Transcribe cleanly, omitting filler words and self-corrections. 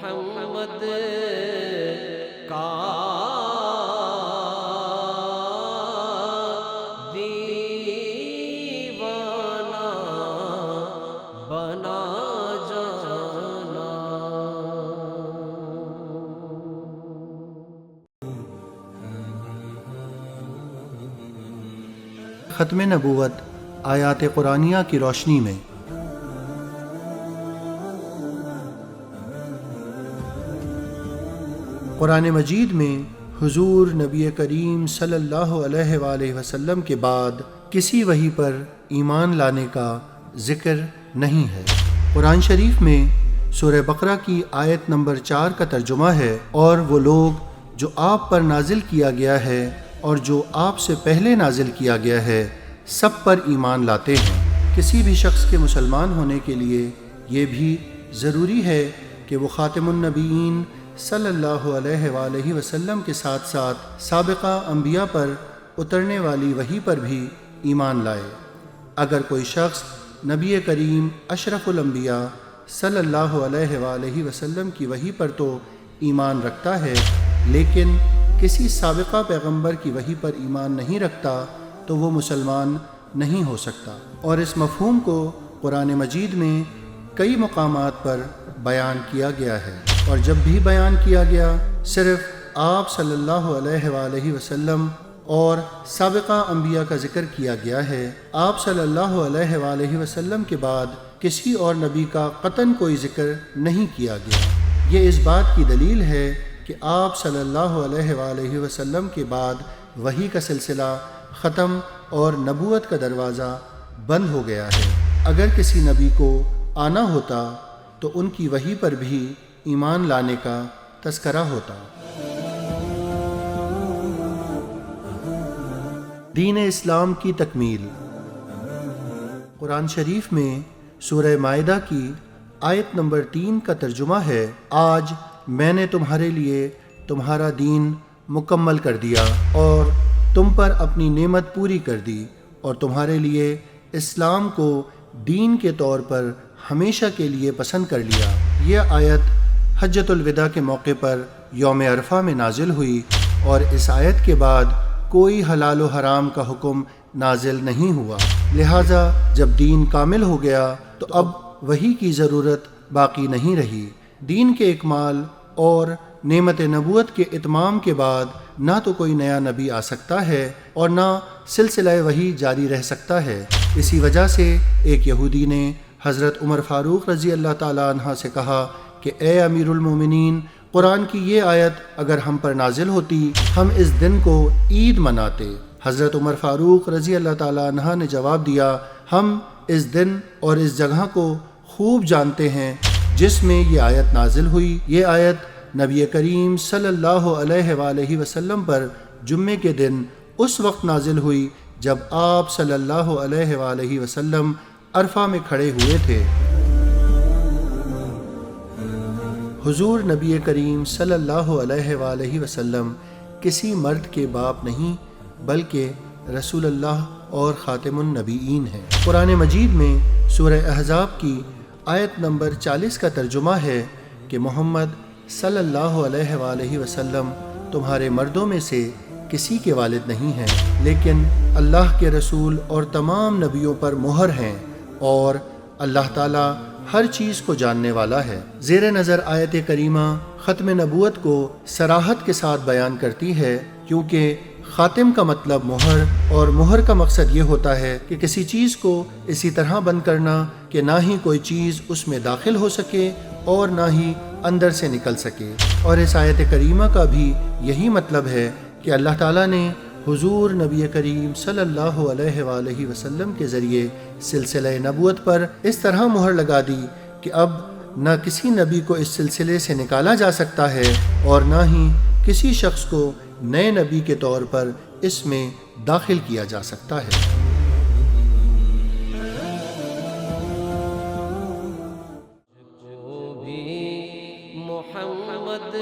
محمد کا دیوانہ بنا جانا۔ ختم نبوت آیات قرآنیہ کی روشنی میں قرآن مجید میں حضور نبی کریم صلی اللہ علیہ وآلہ وسلم کے بعد کسی وحی پر ایمان لانے کا ذکر نہیں ہے۔ قرآن شریف میں سورہ بقرہ کی آیت نمبر 4 کا ترجمہ ہے، اور وہ لوگ جو آپ پر نازل کیا گیا ہے اور جو آپ سے پہلے نازل کیا گیا ہے سب پر ایمان لاتے ہیں۔ کسی بھی شخص کے مسلمان ہونے کے لیے یہ بھی ضروری ہے کہ وہ خاتم النبیین صلی اللہ علیہ وآلہ وسلم کے ساتھ ساتھ سابقہ انبیاء پر اترنے والی وحی پر بھی ایمان لائے۔ اگر کوئی شخص نبی کریم اشرف الانبیاء صلی اللہ علیہ وآلہ وسلم کی وحی پر تو ایمان رکھتا ہے، لیکن کسی سابقہ پیغمبر کی وحی پر ایمان نہیں رکھتا تو وہ مسلمان نہیں ہو سکتا۔ اور اس مفہوم کو قرآن مجید میں کئی مقامات پر بیان کیا گیا ہے، اور جب بھی بیان کیا گیا صرف آپ صلی اللہ علیہ وآلہ وسلم اور سابقہ انبیاء کا ذکر کیا گیا ہے۔ آپ صلی اللہ علیہ وآلہ وسلم کے بعد کسی اور نبی کا قطعاً کوئی ذکر نہیں کیا گیا۔ یہ اس بات کی دلیل ہے کہ آپ صلی اللہ علیہ وآلہ وسلم کے بعد وحی کا سلسلہ ختم اور نبوت کا دروازہ بند ہو گیا ہے۔ اگر کسی نبی کو آنا ہوتا تو ان کی وحی پر بھی ایمان لانے کا تذکرہ ہوتا۔ دین اسلام کی تکمیل۔ قرآن شریف میں سورہ مائدہ کی آیت نمبر 3 کا ترجمہ ہے، آج میں نے تمہارے لیے تمہارا دین مکمل کر دیا اور تم پر اپنی نعمت پوری کر دی، اور تمہارے لیے اسلام کو دین کے طور پر ہمیشہ کے لیے پسند کر لیا۔ یہ آیت حجۃ الوداع کے موقع پر یوم عرفہ میں نازل ہوئی، اور اس آیت کے بعد کوئی حلال و حرام کا حکم نازل نہیں ہوا۔ لہٰذا جب دین کامل ہو گیا تو اب وحی کی ضرورت باقی نہیں رہی۔ دین کے اکمال اور نعمت نبوت کے اتمام کے بعد نہ تو کوئی نیا نبی آ سکتا ہے اور نہ سلسلہ وحی جاری رہ سکتا ہے۔ اسی وجہ سے ایک یہودی نے حضرت عمر فاروق رضی اللہ تعالیٰ عنہ سے کہا کہ اے امیر المومنین، قرآن کی یہ آیت اگر ہم پر نازل ہوتی ہم اس دن کو عید مناتے۔ حضرت عمر فاروق رضی اللہ تعالیٰ عنہ نے جواب دیا، ہم اس دن اور اس جگہ کو خوب جانتے ہیں جس میں یہ آیت نازل ہوئی۔ یہ آیت نبی کریم صلی اللہ علیہ وآلہ وسلم پر جمعے کے دن اس وقت نازل ہوئی جب آپ صلی اللہ علیہ وآلہ وسلم عرفہ میں کھڑے ہوئے تھے۔ حضور نبی کریم صلی اللہ علیہ وآلہ وسلم کسی مرد کے باپ نہیں بلکہ رسول اللہ اور خاتم النبیین ہیں۔ قرآن مجید میں سورہ احزاب کی آیت نمبر 40 کا ترجمہ ہے کہ محمد صلی اللہ علیہ وآلہ وسلم تمہارے مردوں میں سے کسی کے والد نہیں ہیں، لیکن اللہ کے رسول اور تمام نبیوں پر مہر ہیں، اور اللہ تعالیٰ ہر چیز کو جاننے والا ہے۔ زیر نظر آیت کریمہ ختم نبوت کو صراحت کے ساتھ بیان کرتی ہے، کیونکہ خاتم کا مطلب مہر، اور مہر کا مقصد یہ ہوتا ہے کہ کسی چیز کو اسی طرح بند کرنا کہ نہ ہی کوئی چیز اس میں داخل ہو سکے اور نہ ہی اندر سے نکل سکے۔ اور اس آیت کریمہ کا بھی یہی مطلب ہے کہ اللہ تعالیٰ نے حضور نبی کریم صلی اللہ علیہ وآلہ وسلم کے ذریعے سلسلہ نبوت پر اس طرح مہر لگا دی کہ اب نہ کسی نبی کو اس سلسلے سے نکالا جا سکتا ہے اور نہ ہی کسی شخص کو نئے نبی کے طور پر اس میں داخل کیا جا سکتا ہے۔ جو بھی محمد